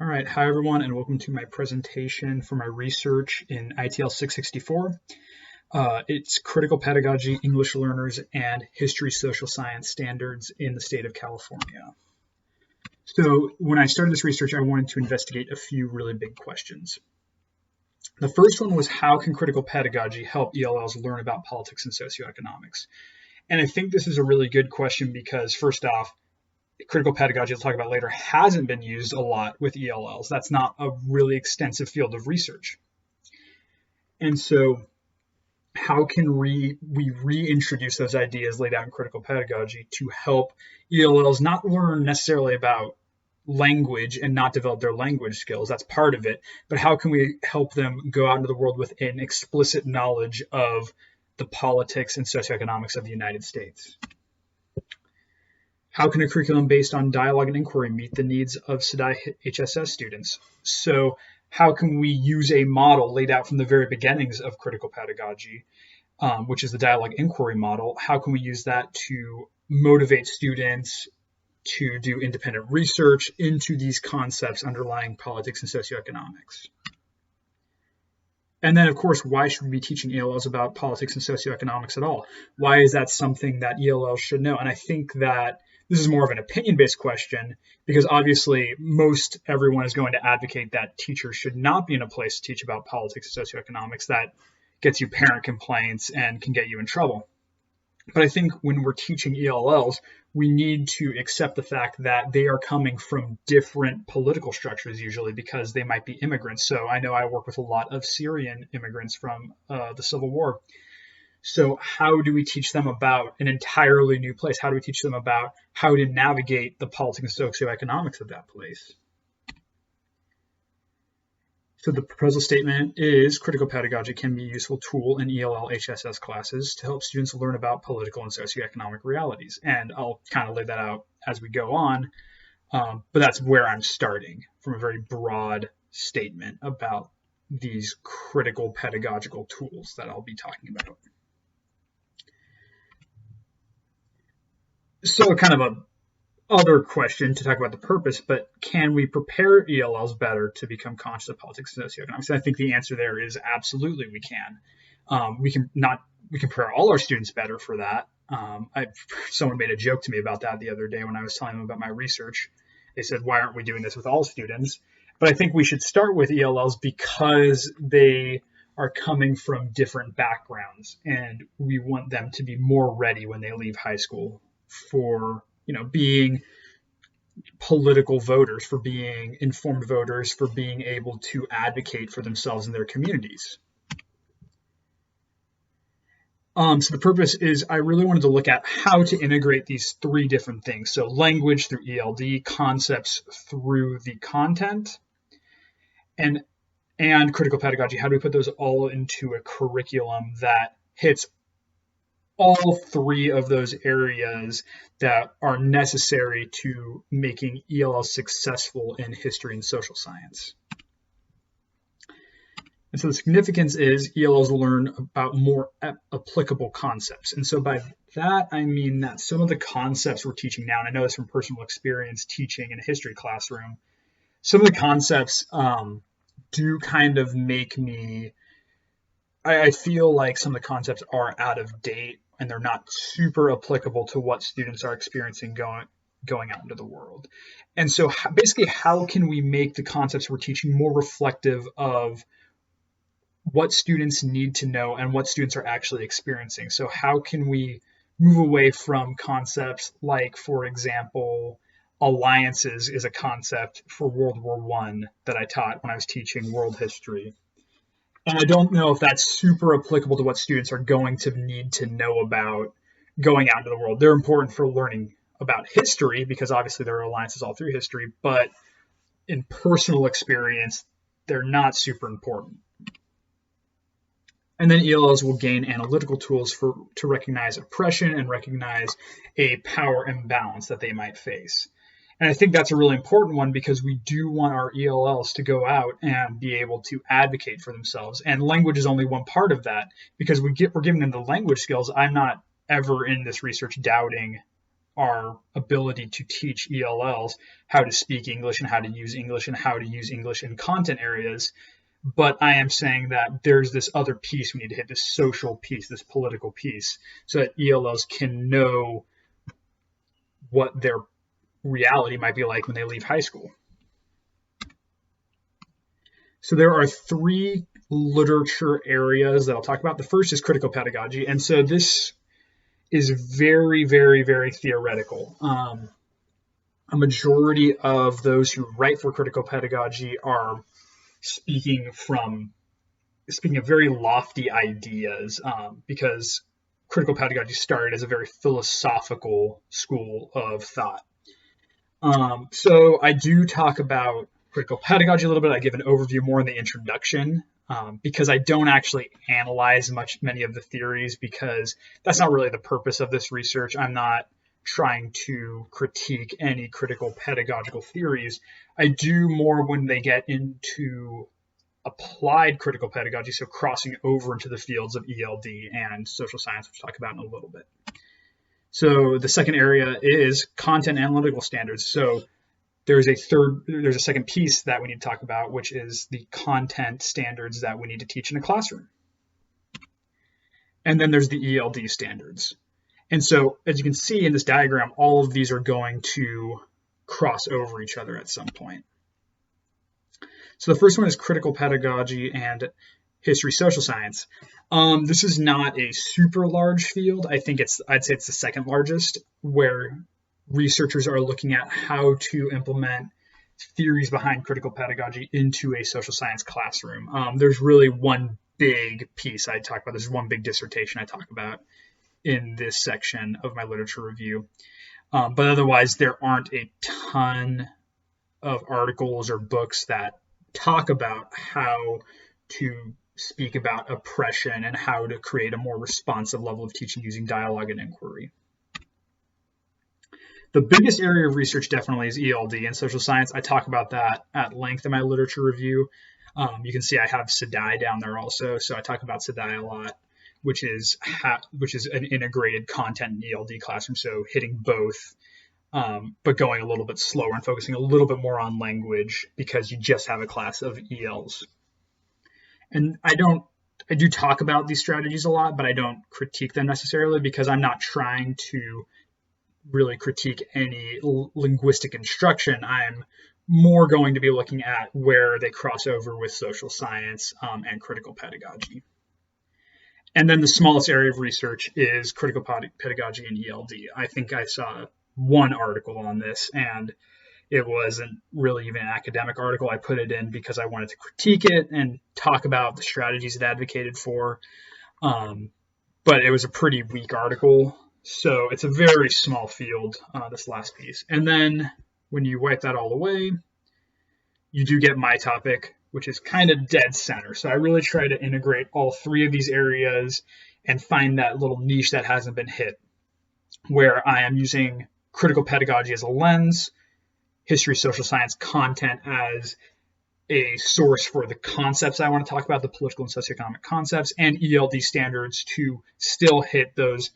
All right, hi everyone, and welcome to my presentation for my research in ITL 664. It's critical pedagogy, English learners, and history social science standards in the state of California. So when I started this research, I wanted to investigate a few really big questions. The first one was, how can critical pedagogy help ELLs learn about politics and socioeconomics? And I think this is a really good question because, first off, critical pedagogy, I'll talk about later, hasn't been used a lot with ELLs. That's not a really extensive field of research. And so how can we reintroduce those ideas laid out in critical pedagogy to help ELLs not learn necessarily about language and not develop their language skills? That's part of it. But how can we help them go out into the world with an explicit knowledge of the politics and socioeconomics of the United States? How can a curriculum based on dialogue and inquiry meet the needs of CDI HSS students? So how can we use a model laid out from the very beginnings of critical pedagogy, which is the dialogue inquiry model? How can we use that to motivate students to do independent research into these concepts underlying politics and socioeconomics? And then, of course, why should we be teaching ELLs about politics and socioeconomics at all? Why is that something that ELLs should know? And I think that this is more of an opinion-based question because obviously most everyone is going to advocate that teachers should not be in a place to teach about politics and socioeconomics. That gets you parent complaints and can get you in trouble. But I think when we're teaching ELLs, we need to accept the fact that they are coming from different political structures usually because they might be immigrants. So I know I work with a lot of Syrian immigrants from the Civil War. So how do we teach them about an entirely new place? How do we teach them about how to navigate the politics and socioeconomics of that place? So the proposal statement is critical pedagogy can be a useful tool in ELL HSS classes to help students learn about political and socioeconomic realities. And I'll kind of lay that out as we go on, but that's where I'm starting from a very broad statement about these critical pedagogical tools that I'll be talking about. So kind of a other question to talk about the purpose, but can we prepare ELLs better to become conscious of politics and socioeconomics? And I think the answer there is absolutely we can. We can prepare all our students better for that. Someone made a joke to me about that the other day when I was telling them about my research. They said, why aren't we doing this with all students? But I think we should start with ELLs because they are coming from different backgrounds and we want them to be more ready when they leave high school for being political voters, for being informed voters, for being able to advocate for themselves and their communities. So the purpose is I really wanted to look at how to integrate these three different things. So language through ELD, concepts through the content, and critical pedagogy. How do we put those all into a curriculum that hits all three of those areas that are necessary to making ELLs successful in history and social science? And so the significance is ELLs will learn about more applicable concepts. And so by that, I mean that some of the concepts we're teaching now, and I know this from personal experience teaching in a history classroom, some of the concepts do kind of make me, I feel like some of the concepts are out of date and they're not super applicable to what students are experiencing going out into the world. And so basically, how can we make the concepts we're teaching more reflective of what students need to know and what students are actually experiencing? So how can we move away from concepts like, for example, alliances is a concept for World War I that I taught when I was teaching world history. And I don't know if that's super applicable to what students are going to need to know about going out into the world. They're important for learning about history because obviously there are alliances all through history, but in personal experience, they're not super important. And then ELLs will gain analytical tools to recognize oppression and recognize a power imbalance that they might face. And I think that's a really important one because we do want our ELLs to go out and be able to advocate for themselves. And language is only one part of that because we're giving them the language skills. I'm not ever in this research doubting our ability to teach ELLs how to speak English and how to use English and how to use English in content areas. But I am saying that there's this other piece we need to hit, this social piece, this political piece, so that ELLs can know what their reality might be like when they leave high school. So there are three literature areas that I'll talk about. The first is critical pedagogy. And so this is very, very, very theoretical. A majority of those who write for critical pedagogy are speaking of very lofty ideas, because critical pedagogy started as a very philosophical school of thought. So I do talk about critical pedagogy a little bit. I give an overview more in the introduction, because I don't actually analyze many of the theories, because that's not really the purpose of this research. I'm not trying to critique any critical pedagogical theories. I do more when they get into applied critical pedagogy, so crossing over into the fields of ELD and social science, which we'll talk about in a little bit. So the second area is content analytical standards. So there's a second piece that we need to talk about, which is the content standards that we need to teach in a classroom. And then there's the ELD standards. And so as you can see in this diagram, all of these are going to cross over each other at some point. So the first one is critical pedagogy and history social science. This is not a super large field. I'd say it's the second largest, where researchers are looking at how to implement theories behind critical pedagogy into a social science classroom. There's really one big piece I talk about. There's one big dissertation I talk about in this section of my literature review. But otherwise, there aren't a ton of articles or books that talk about how to speak about oppression and how to create a more responsive level of teaching using dialogue and inquiry. The biggest area of research definitely is ELD and social science. I talk about that at length in my literature review. You can see I have CDI down there also, so I talk about CDI a lot, which is an integrated content and ELD classroom, so hitting both, but going a little bit slower and focusing a little bit more on language because you just have a class of ELs. And I do talk about these strategies a lot, but I don't critique them necessarily, because I'm not trying to really critique any linguistic instruction. I'm more going to be looking at where they cross over with social science and critical pedagogy. And then the smallest area of research is critical pedagogy and ELD. I think I saw one article on this, and it wasn't really even an academic article. I put it in because I wanted to critique it and talk about the strategies it advocated for. But it was a pretty weak article. So it's a very small field, this last piece. And then when you wipe that all away, you do get my topic, which is kind of dead center. So I really try to integrate all three of these areas and find that little niche that hasn't been hit, where I am using critical pedagogy as a lens, history, social science content as a source for the concepts I want to talk about, the political and socioeconomic concepts, and ELD standards to still hit those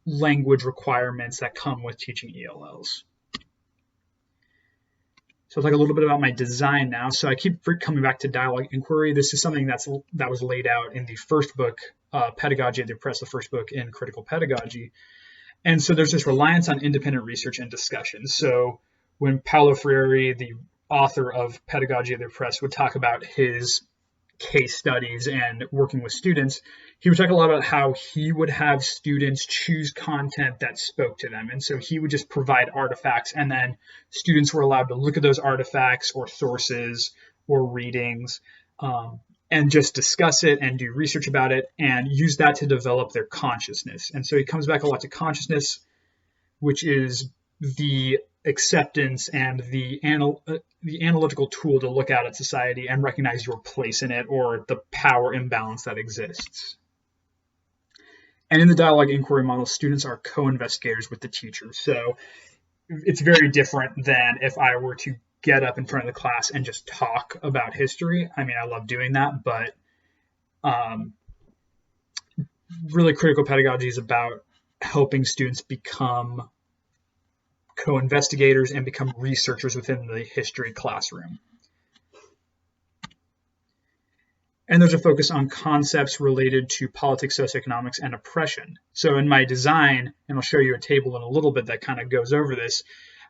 language requirements that come with teaching ELLs. So I'll talk a little bit about my design now. So I keep coming back to dialogue inquiry. This is something that was laid out in the first book, Pedagogy of the Oppressed, the first book in critical pedagogy. And so there's this reliance on independent research and discussion. So when Paulo Freire, the author of Pedagogy of the Oppressed, would talk about his case studies and working with students, he would talk a lot about how he would have students choose content that spoke to them. And so he would just provide artifacts, and then students were allowed to look at those artifacts or sources or readings and just discuss it and do research about it and use that to develop their consciousness. And so he comes back a lot to consciousness, which is the acceptance and the analytical tool to look out at society and recognize your place in it, or the power imbalance that exists. And in the dialogue inquiry model, students are co-investigators with the teacher. So it's very different than if I were to get up in front of the class and just talk about history. I mean, I love doing that, but really critical pedagogy is about helping students become co-investigators, and become researchers within the history classroom. And there's a focus on concepts related to politics, socioeconomics, and oppression. So in my design, and I'll show you a table in a little bit that kind of goes over this,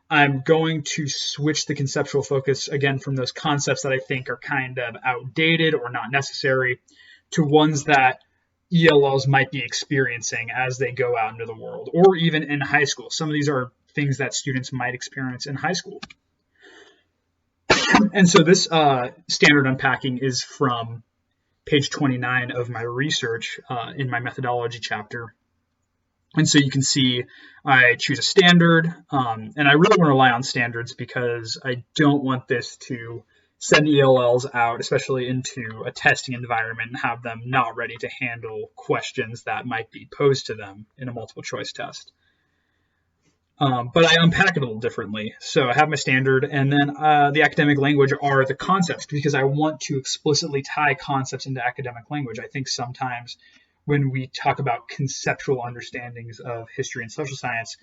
I'm going to switch the conceptual focus again from those concepts that I think are kind of outdated or not necessary to ones that ELLs might be experiencing as they go out into the world, or even in high school. Some of these are things that students might experience in high school. And so this standard unpacking is from page 29 of my research in my methodology chapter. And so you can see I choose a standard, and I really want to rely on standards because I don't want this to send ELLs out, especially into a testing environment, and have them not ready to handle questions that might be posed to them in a multiple choice test. But I unpack it a little differently. So I have my standard, and then the academic language are the concepts, because I want to explicitly tie concepts into academic language. I think sometimes when we talk about conceptual understandings of history and social science,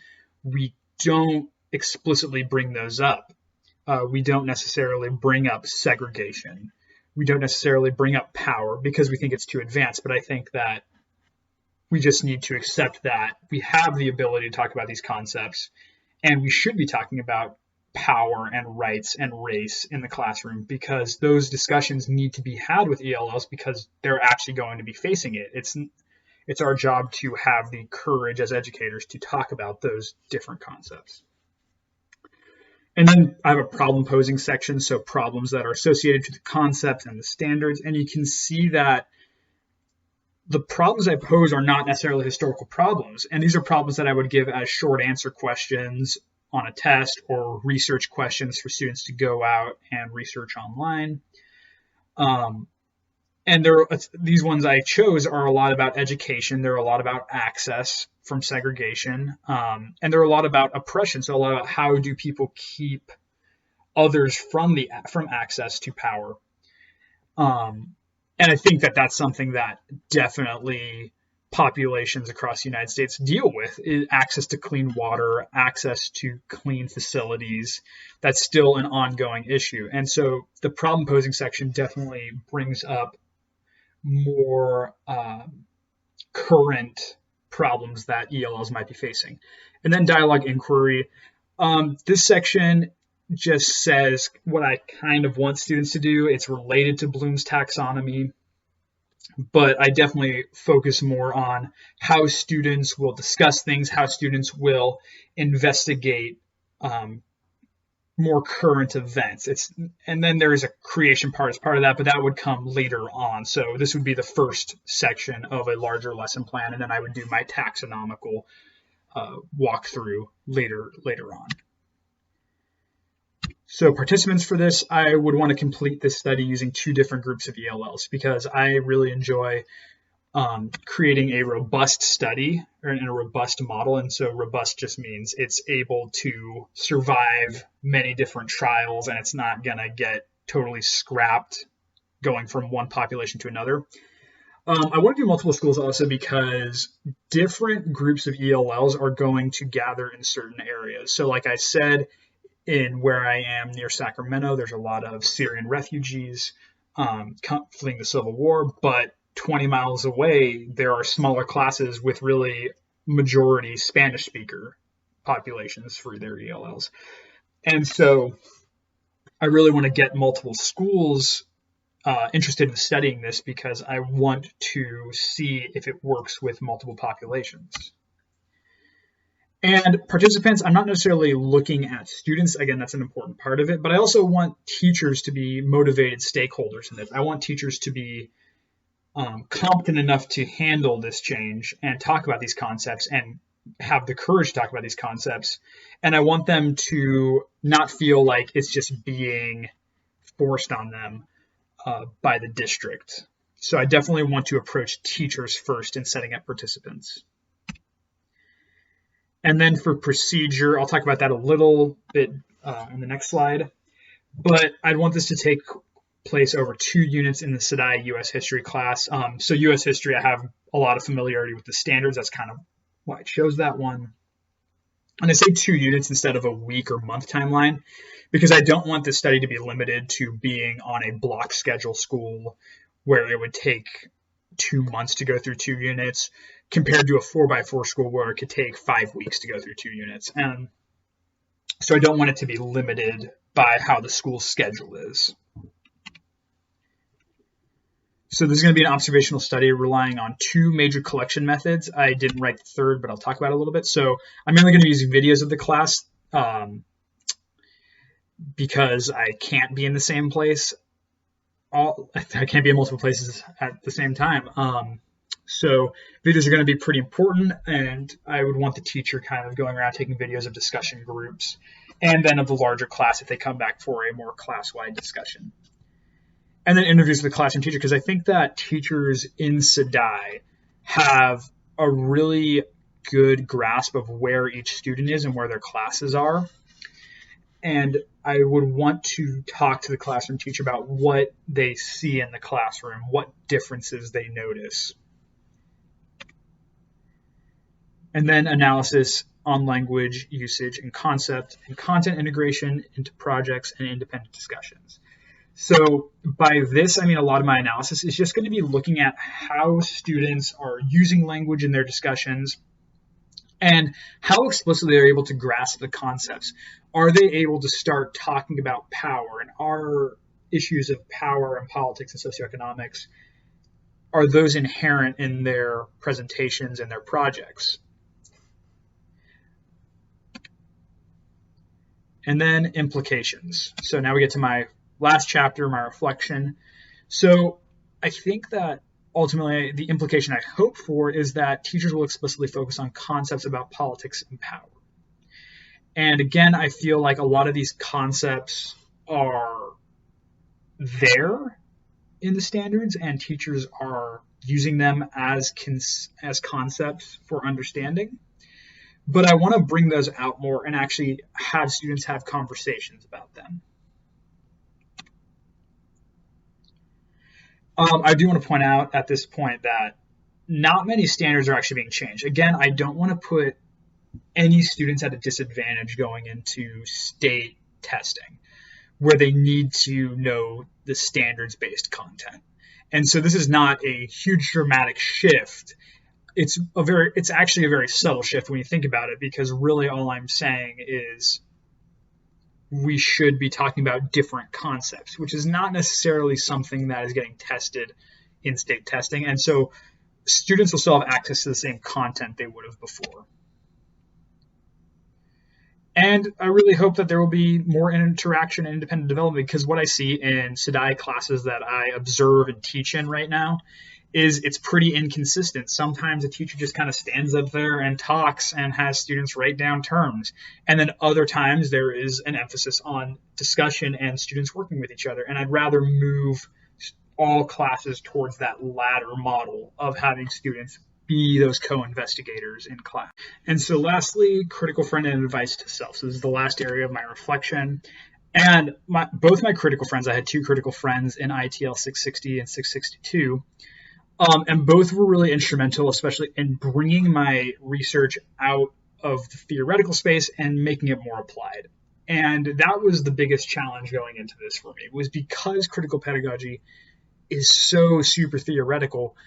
we don't explicitly bring those up. We don't necessarily bring up segregation. We don't necessarily bring up power because we think it's too advanced. But I think that we just need to accept that we have the ability to talk about these concepts, and we should be talking about power and rights and race in the classroom, because those discussions need to be had with ELLs because they're actually going to be facing it. It's our job to have the courage as educators to talk about those different concepts. And then I have a problem posing section, so problems that are associated to the concepts and the standards. And you can see that the problems I pose are not necessarily historical problems. And these are problems that I would give as short answer questions on a test or research questions for students to go out and research online. And these ones I chose are a lot about education. They're a lot about access from segregation. And they're a lot about oppression. So a lot about how do people keep others from access to power. And I think that that's something that definitely populations across the United States deal with, is access to clean water, access to clean facilities. That's still an ongoing issue. And so the problem posing section definitely brings up more current problems that ELLs might be facing. And then dialogue inquiry. This section just says what I kind of want students to do. It's related to Bloom's taxonomy, but I definitely focus more on how students will discuss things, how students will investigate more current events. And then there is a creation part as part of that, but that would come later on. So this would be the first section of a larger lesson plan, and then I would do my taxonomical walkthrough later on. So participants for this, I would want to complete this study using 2 different groups of ELLs, because I really enjoy creating a robust study or in a robust model. And so robust just means it's able to survive many different trials, and it's not going to get totally scrapped going from one population to another. I want to do multiple schools also because different groups of ELLs are going to gather in certain areas. So like I said, in where I am near Sacramento, there's a lot of Syrian refugees fleeing the civil war, but 20 miles away, there are smaller classes with really majority Spanish speaker populations for their ELLs. And so I really want to get multiple schools interested in studying this because I want to see if it works with multiple populations. And participants, I'm not necessarily looking at students. Again, that's an important part of it, but I also want teachers to be motivated stakeholders in this. I want teachers to be competent enough to handle this change and talk about these concepts and have the courage to talk about these concepts. And I want them to not feel like it's just being forced on them by the district. So I definitely want to approach teachers first in setting up participants. And then for procedure, I'll talk about that a little bit in the next slide. But I'd want this to take place over 2 units in the CDI U.S. History class. So U.S. History, I have a lot of familiarity with the standards. That's kind of why it shows that one. And I say 2 units instead of a week or month timeline because I don't want this study to be limited to being on a block schedule school where it would take 2 months to go through 2 units compared to a 4x4 school where it could take 5 weeks to go through 2 units. And so I don't want it to be limited by how the school schedule is. So this is going to be an observational study relying on 2 major collection methods. I didn't write the third, but I'll talk about it a little bit. So I'm mainly going to be using videos of the class because I can't be in the same place. I can't be in multiple places at the same time. So videos are going to be pretty important, and I would want the teacher kind of going around taking videos of discussion groups and then of the larger class if they come back for a more class-wide discussion. And then interviews with the classroom teacher, because I think that teachers in CDI have a really good grasp of where each student is and where their classes are. And I would want to talk to the classroom teacher about what they see in the classroom, what differences they notice. And then analysis on language usage and concept and content integration into projects and independent discussions. So by this, I mean, a lot of my analysis is just going to be looking at how students are using language in their discussions and how explicitly they're able to grasp the concepts. Are they able to start talking about power, and are issues of power and politics and socioeconomics, are those inherent in their presentations and their projects? And then implications. So now we get to my last chapter, my reflection. So I think that ultimately the implication I hope for is that teachers will explicitly focus on concepts about politics and power. And again, I feel like a lot of these concepts are there in the standards and teachers are using them as concepts for understanding. But I want to bring those out more and actually have students have conversations about them. I do want to point out at this point that not many standards are actually being changed. Again, I don't want to put any students at a disadvantage going into state testing where they need to know the standards-based content. And so this is not a huge dramatic shift. It's actually a very subtle shift when you think about it, because really all I'm saying is we should be talking about different concepts, which is not necessarily something that is getting tested in state testing. And so students will still have access to the same content they would have before. And I really hope that there will be more interaction and independent development, because what I see in CDI classes that I observe and teach in right now is it's pretty inconsistent. Sometimes a teacher just kind of stands up there and talks and has students write down terms. And then other times there is an emphasis on discussion and students working with each other. And I'd rather move all classes towards that latter model of having students be those co-investigators in class. And so lastly, critical friend and advice to self. So this is the last area of my reflection. And both my critical friends, I had 2 critical friends in ITL 660 and 662. And both were really instrumental, especially in bringing my research out of the theoretical space and making it more applied. And that was the biggest challenge going into this for me, was because critical pedagogy is so super theoretical,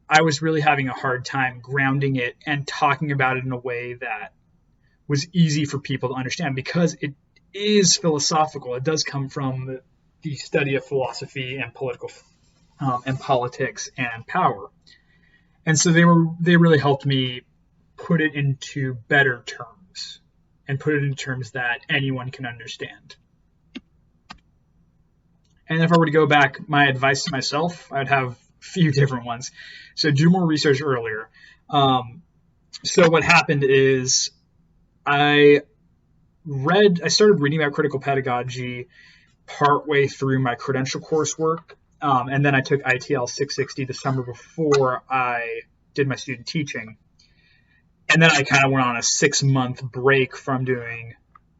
I was really having a hard time grounding it and talking about it in a way that was easy for people to understand, because it is philosophical. It does come from the study of philosophy and politics and power. And so they really helped me put it into better terms and put it in terms that anyone can understand. And if I were to go back, my advice to myself, I'd have a few different ones. So do more research earlier. So what happened is I started reading about critical pedagogy partway through my credential coursework. And then I took ITL 660 the summer before I did my student teaching. And then I kind of went on a 6-month break from doing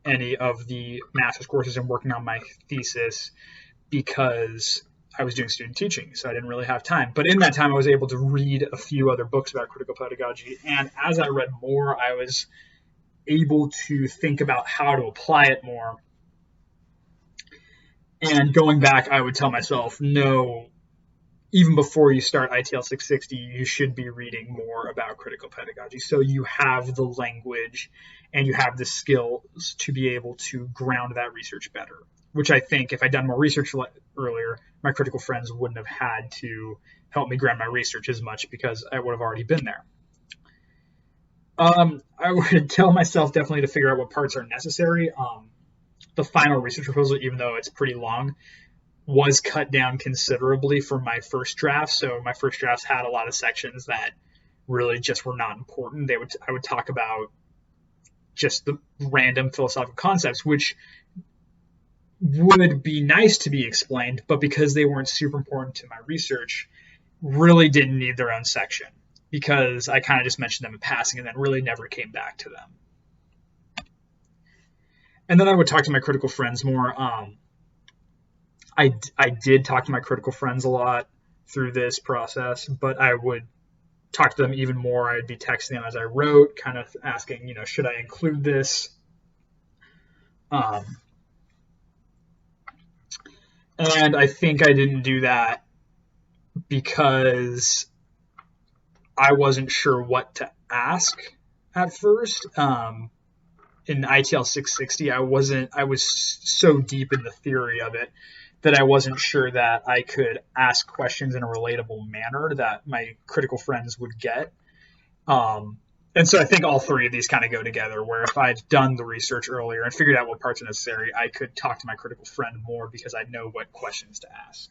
any of the master's courses and working on my thesis because I was doing student teaching, so I didn't really have time. But in that time, I was able to read a few other books about critical pedagogy. And as I read more, I was able to think about how to apply it more. And going back, I would tell myself, no, even before you start ITL 660, you should be reading more about critical pedagogy. So you have the language and you have the skills to be able to ground that research better, which I think if I'd done more research earlier, my critical friends wouldn't have had to help me ground my research as much because I would have already been there. I would tell myself definitely to figure out what parts are necessary. The final research proposal, even though it's pretty long, was cut down considerably from my first draft. So my first drafts had a lot of sections that really just were not important. I would talk about just the random philosophical concepts, which would be nice to be explained, but because they weren't super important to my research, really didn't need their own section because I kind of just mentioned them in passing and then really never came back to them. And then I would talk to my critical friends more. I did talk to my critical friends a lot through this process, but I would talk to them even more. I'd be texting them as I wrote, kind of asking, should I include this? And I think I didn't do that because I wasn't sure what to ask at first. In ITL 660, I was so deep in the theory of it that I wasn't sure that I could ask questions in a relatable manner that my critical friends would get. And so I think all three of these kind of go together, where if I'd done the research earlier and figured out what parts are necessary, I could talk to my critical friend more because I know what questions to ask.